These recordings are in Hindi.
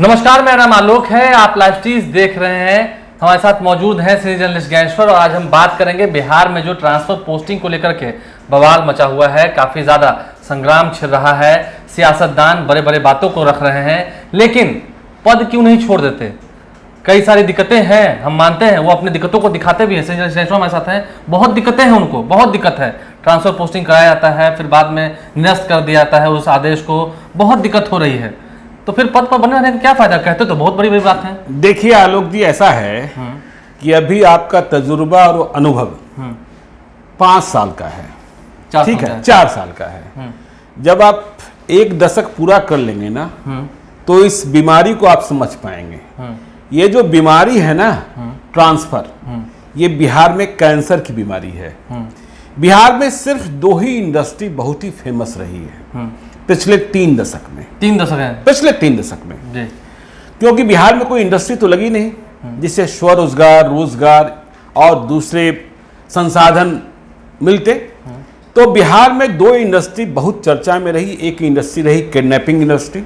नमस्कार, मेरा नाम आलोक है। आप लाइव स्ट्रीज देख रहे हैं। हमारे साथ मौजूद हैं सीनियर जर्नलिस्ट ज्ञानेश्वर और आज हम बात करेंगे बिहार में जो ट्रांसफर पोस्टिंग को लेकर के बवाल मचा हुआ है। काफ़ी ज़्यादा संग्राम छिड़ रहा है। सियासतदान बड़े बड़े बातों को रख रहे हैं, लेकिन पद क्यों नहीं छोड़ देते? कई सारी दिक्कतें हैं, हम मानते हैं। वो अपनी दिक्कतों को दिखाते भी हैं। सीनियर जर्नलिस्ट ज्ञानेश्वर हमारे साथ हैं। बहुत दिक्कतें हैं उनको, बहुत दिक्कत है। ट्रांसफर पोस्टिंग कराया जाता है, फिर बाद में निरस्त कर दिया जाता है उस आदेश को। बहुत दिक्कत हो रही है, तो फिर पद पर बने रहने का क्या फायदा? कहते तो बहुत बड़ी बड़ी बात है। देखिए आलोक जी, ऐसा है कि अभी आपका तजुर्बा और अनुभव 5 साल का है, ठीक है, 4 साल का है। जब आप 1 दशक पूरा कर लेंगे ना, तो इस बीमारी को आप समझ पाएंगे। ये जो बीमारी है ना, ट्रांसफर, ये बिहार में कैंसर की बीमारी है। बिहार में सिर्फ 2 ही इंडस्ट्री बहुत ही फेमस रही है पिछले 3 दशक में। 3 दशक है पिछले 3 दशक में जी। क्योंकि बिहार में कोई इंडस्ट्री तो लगी नहीं जिससे स्वरोजगार, रोजगार और दूसरे संसाधन मिलते। तो बिहार में 2 इंडस्ट्री बहुत चर्चा में रही। एक इंडस्ट्री रही किडनैपिंग इंडस्ट्री,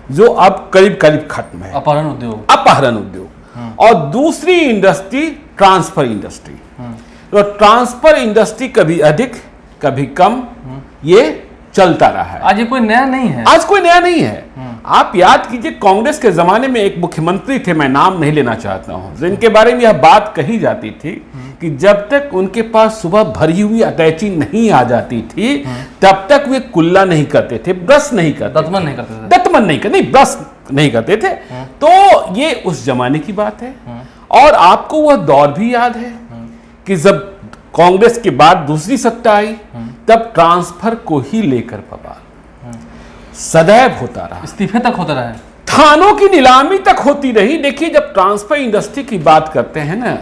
जो अब करीब करीब खत्म है, अपहरण उद्योग। और दूसरी इंडस्ट्री ट्रांसफर इंडस्ट्री। तो ट्रांसफर इंडस्ट्री कभी अधिक कभी कम ये चलता रहा है। आज ये कोई नया नहीं है। आज कोई नया नहीं है। आप याद कीजिए, कांग्रेस के जमाने में एक मुख्यमंत्री थे, मैं नाम नहीं लेना चाहता हूं, जिनके बारे में यह बात कही जाती थी कि जब तक उनके पास सुबह भरी हुई अटैची नहीं आ जाती थी, तब तक वे कुल्ला नहीं करते थे, ब्रश नहीं करते, दतमन नहीं करते थे, नहीं ब्रश नहीं करते थे। तो ये उस जमाने की बात है। और आपको वह दौर भी याद है कि जब कांग्रेस के बाद दूसरी सत्ता आई, तब ट्रांसफर को ही लेकर बवाल सदैव होता रहा, इस्तीफे तक होता रहा, थानों की नीलामी तक होती रही। देखिए, जब ट्रांसफर इंडस्ट्री की बात करते हैं ना,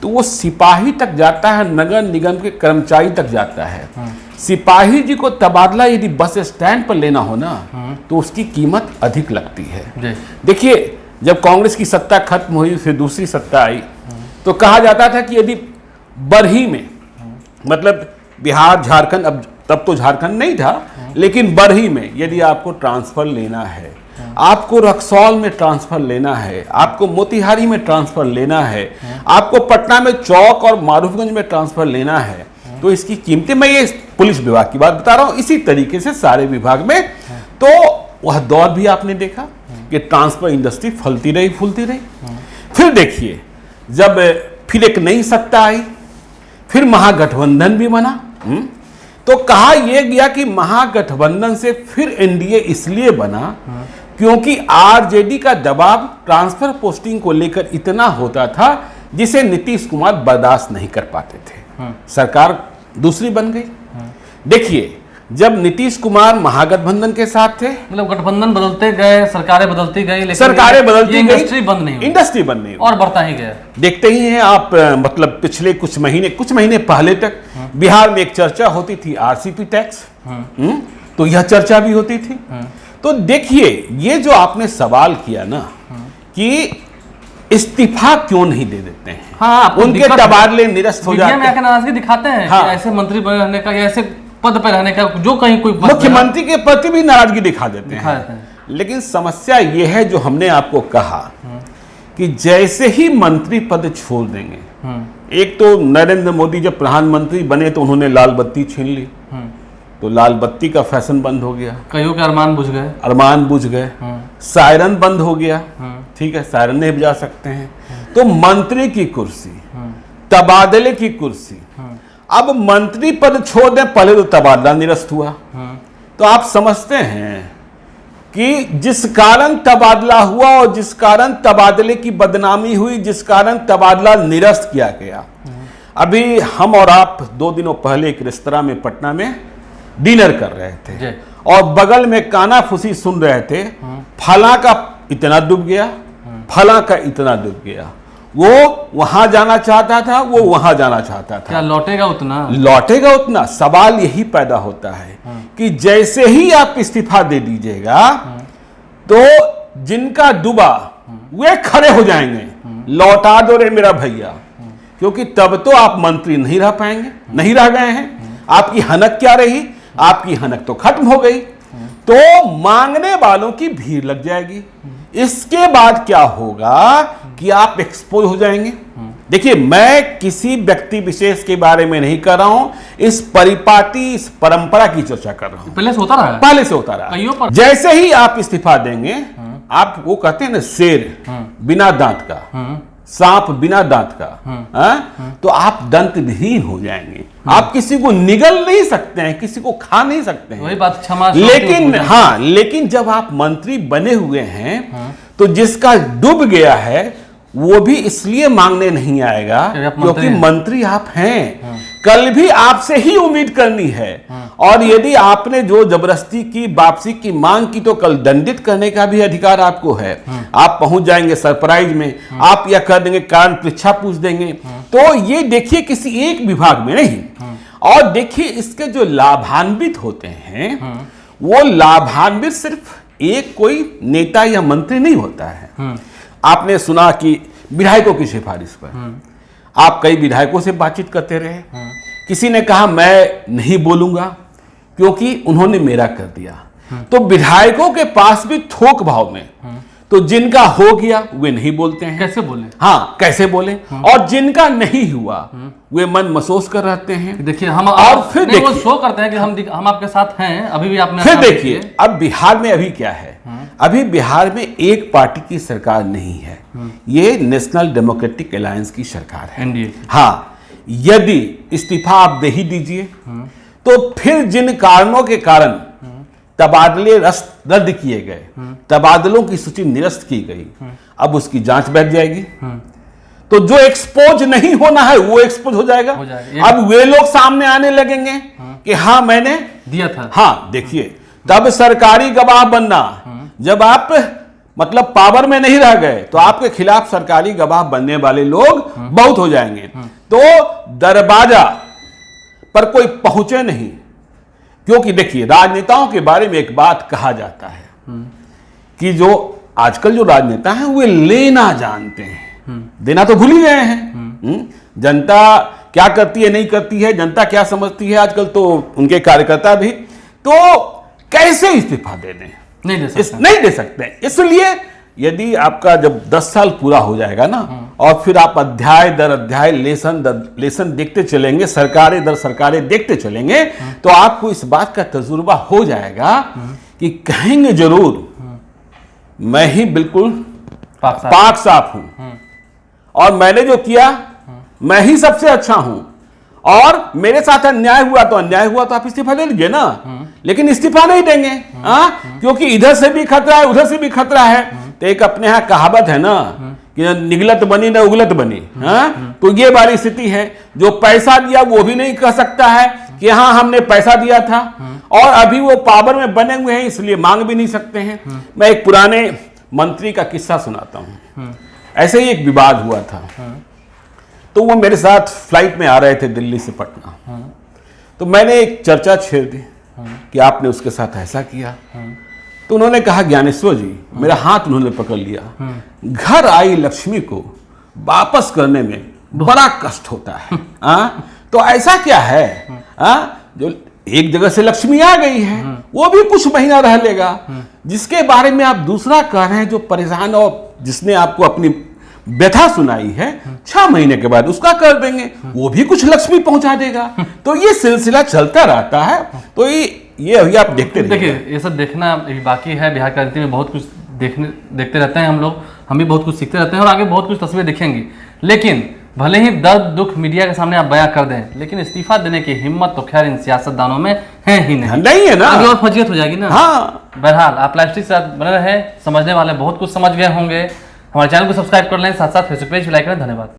तो वो सिपाही तक जाता है, नगर निगम के कर्मचारी तक जाता है। सिपाही जी को तबादला यदि बस स्टैंड पर लेना हो ना, तो उसकी कीमत अधिक लगती है। देखिए, जब कांग्रेस की सत्ता खत्म हुई, फिर दूसरी सत्ता आई, तो कहा जाता था कि यदि बरही में, मतलब बिहार झारखंड, अब तब तो झारखंड नहीं था, लेकिन बरही में यदि आपको ट्रांसफर लेना है, आपको रक्सौल में ट्रांसफर लेना है, आपको मोतिहारी में ट्रांसफर लेना है, आपको पटना में चौक और मारूफगंज में ट्रांसफर लेना है, तो इसकी कीमतें, मैं ये पुलिस विभाग की बात बता रहा हूं, इसी तरीके से सारे विभाग में। तो वह दौर भी आपने देखा कि ट्रांसफर इंडस्ट्री फलती रही, फूलती रही। फिर देखिए, जब फिर एक नई सत्ता आई, फिर महागठबंधन भी बना, तो कहा यह गया कि महागठबंधन से फिर एनडीए इसलिए बना क्योंकि आरजेडी का दबाव ट्रांसफर पोस्टिंग को लेकर इतना होता था जिसे नीतीश कुमार बर्दाश्त नहीं कर पाते थे। सरकार दूसरी बन गई। देखिए, जब नीतीश कुमार महागठबंधन के साथ थे, मतलब गठबंधन बदलते गए, सरकारें बदलती गई, लेकिन सरकारें बदलती गई, इंडस्ट्री बंद नहीं हुई, इंडस्ट्री बंद नहीं हुई, और बढ़ता ही गया। देखते ही हैं आप, मतलब पिछले कुछ महीने पहले तक बिहार में एक चर्चा होती थी आरसीपी टैक्स, तो यह चर्चा भी होती थी। तो देखिए, ये जो आपने सवाल किया ना कि इस्तीफा क्यों नहीं दे देते हैं, उनके तबादले निरस्त हो जाते हैं, नाराजगी दिखाते हैं कि ऐसे मंत्री बने रहने का या ऐसे पद पर रहने का, जो कहीं कोई मुख्यमंत्री के प्रति भी नाराजगी दिखा देते हैं। लेकिन समस्या यह है, जो हमने आपको कहा कि जैसे ही मंत्री पद छोड़ देंगे, एक तो नरेंद्र मोदी जब प्रधानमंत्री बने तो उन्होंने लाल बत्ती छीन ली, तो लाल बत्ती का फैशन बंद हो गया, कईयों के अरमान बुझ गए, सायरन बंद हो गया, ठीक है, सायरन नहीं बजा सकते हैं। तो मंत्री की कुर्सी, तबादले की कुर्सी, अब मंत्री पद छोड़ दें, पहले तो तबादला निरस्त हुआ। तो आप समझते हैं कि जिस कारण तबादला हुआ और जिस कारण तबादले की बदनामी हुई, जिस कारण तबादला निरस्त किया गया। अभी हम और आप 2 दिनों पहले एक रेस्तरां में पटना में डिनर कर रहे थे और बगल में कानाफूसी सुन रहे थे, फला का इतना डूब गया, फला का इतना डूब गया, वो वहां जाना चाहता था, वो वहां जाना चाहता था, क्या लौटेगा उतना। सवाल यही पैदा होता है कि जैसे ही आप इस्तीफा दे दीजिएगा, तो जिनका डूबा वे खड़े हो जाएंगे, लौटा दो रे मेरा भैया, क्योंकि तब तो आप मंत्री नहीं रह पाएंगे, नहीं रह गए हैं। आपकी हनक क्या रही? आपकी हनक तो खत्म हो गई। तो मांगने वालों की भीड़ लग जाएगी। इसके बाद क्या होगा कि आप एक्सपोज हो जाएंगे। देखिए, मैं किसी व्यक्ति विशेष के बारे में नहीं कर रहा हूं, इस परिपाटी, इस परंपरा की चर्चा कर रहा हूं। पहले से होता रहा है, पहले से होता रहा। कईयों पर जैसे ही आप इस्तीफा देंगे, आप वो कहते हैं ना, शेर बिना दांत का, सांप बिना दांत का, तो आप दंत विहीन हो जाएंगे। आप किसी को निगल नहीं सकते हैं, किसी को खा नहीं सकते हैं। वही बात क्षमा। लेकिन जब आप मंत्री बने हुए हैं, तो जिसका डूब गया है वो भी इसलिए मांगने नहीं आएगा क्योंकि मंत्री आप हैं। कल भी आपसे ही उम्मीद करनी है, और यदि आपने जो जबरदस्ती की, वापसी की मांग की, तो कल दंडित करने का भी अधिकार आपको है। आप पहुंच जाएंगे सरप्राइज में, आप यह कर देंगे, कारण परीक्षा पूछ देंगे। तो ये देखिए, किसी एक विभाग में नहीं। और देखिए, इसके जो लाभान्वित होते हैं, वो लाभान्वित सिर्फ एक कोई नेता या मंत्री नहीं होता है। आपने सुना कि विधायकों की सिफारिश पर आप कई विधायकों से बातचीत करते रहे। किसी ने कहा मैं नहीं बोलूंगा क्योंकि उन्होंने मेरा कर दिया। तो विधायकों के पास भी थोक भाव में, तो जिनका हो गया वे नहीं बोलते हैं। कैसे बोले? हाँ, कैसे बोले? और जिनका नहीं हुआ वे मन महसूस कर रहते हैं। देखिए, हम और फिर देखिए, वो शो करते हैं कि हम आपके साथ हैं, अभी भी आपने। फिर देखिए, अब बिहार में अभी क्या है, अभी बिहार में एक पार्टी की सरकार नहीं है, ये नेशनल डेमोक्रेटिक अलायंस की सरकार है, एनडीए। हाँ, यदि इस्तीफा आप दे ही दीजिए, तो फिर जिन कारणों के कारण तबादले रद्द किए गए, तबादलों की सूची निरस्त की गई, अब उसकी जांच बैठ जाएगी। तो जो एक्सपोज नहीं होना है वो एक्सपोज हो जाएगा। अब वे लोग सामने आने लगेंगे कि हाँ मैंने दिया था। हाँ, देखिए, तब सरकारी गवाह बनना, जब आप मतलब पावर में नहीं रह गए, तो आपके खिलाफ सरकारी गवाह बनने वाले लोग बहुत हो जाएंगे। तो दरवाजा पर कोई पहुंचे नहीं, क्योंकि देखिए, राजनेताओं के बारे में एक बात कहा जाता है कि जो आजकल जो राजनेता हैं वे लेना जानते हैं, देना तो भूल ही गए हैं। जनता क्या करती है, नहीं करती है, जनता क्या समझती है, आजकल तो उनके कार्यकर्ता भी। तो कैसे इस्तीफा दे दें? नहीं दे सकते। इसलिए यदि आपका जब 10 साल पूरा हो जाएगा ना, और फिर आप अध्याय दर अध्याय, लेसन दर लेसन देखते चलेंगे, सरकारें दर सरकारें देखते चलेंगे, तो आपको इस बात का तजुर्बा हो जाएगा कि कहेंगे जरूर मैं ही बिल्कुल पाक साफ हूं, और मैंने जो किया मैं ही सबसे अच्छा हूं, और मेरे साथ अन्याय हुआ तो आप इस्तीफा दे लीजिए ना। लेकिन इस्तीफा नहीं देंगे, क्योंकि इधर से भी खतरा है, उधर से भी खतरा है। तो एक अपने यहाँ कहावत है ना कि निगलत बनी न उगलत बनी। तो ये वाली स्थिति है। जो पैसा दिया वो भी नहीं कह सकता है कि हाँ हमने पैसा दिया था, और अभी वो पावर में बने हुए हैं इसलिए मांग भी नहीं सकते हैं। मैं एक पुराने मंत्री का किस्सा सुनाता हूँ। ऐसे ही एक विवाद हुआ था, तो वो मेरे साथ फ्लाइट में आ रहे थे दिल्ली से पटना। तो मैंने एक चर्चा छेड़ दी कि आपने उसके साथ ऐसा किया। तो उन्होंने कहा ज्ञानेश्वर जी, मेरा हाथ उन्होंने पकड़ लिया, घर आई लक्ष्मी को वापस करने में बड़ा कष्ट होता है। तो ऐसा क्या है, जो एक जगह से लक्ष्मी आ गई है वो भी कुछ महीना रह लेगा, जिसके बारे में आप दूसरा कह रहे हैं, जो परेशान और जिसने आपको अपनी व्यथा सुनाई है, 6 महीने के बाद उसका कर देंगे, वो भी कुछ लक्ष्मी पहुंचा देगा। तो ये सिलसिला चलता रहता है। तो ये अभी आप देखते देखिए, ये सब देखना बाकी है। बिहार की राजनीति में बहुत कुछ देखते रहते हैं हम लोग, हम भी बहुत कुछ सीखते रहते हैं, और आगे बहुत कुछ तस्वीरें दिखेंगी। लेकिन भले ही दर्द दुख मीडिया के सामने आप बयां कर दें, लेकिन इस्तीफा देने की हिम्मत तो खैर इन सियासतदानों में है ही नहीं है ना। आगे और फजीयत हो जाएगी ना। हाँ। बहरहाल आप लाइव स्ट्रीम के साथ बने रहे, समझने वाले बहुत कुछ समझ गए होंगे। हमारे चैनल को सब्सक्राइब कर लें, साथ साथ फेसबुक पेज भी लाइक करें। धन्यवाद।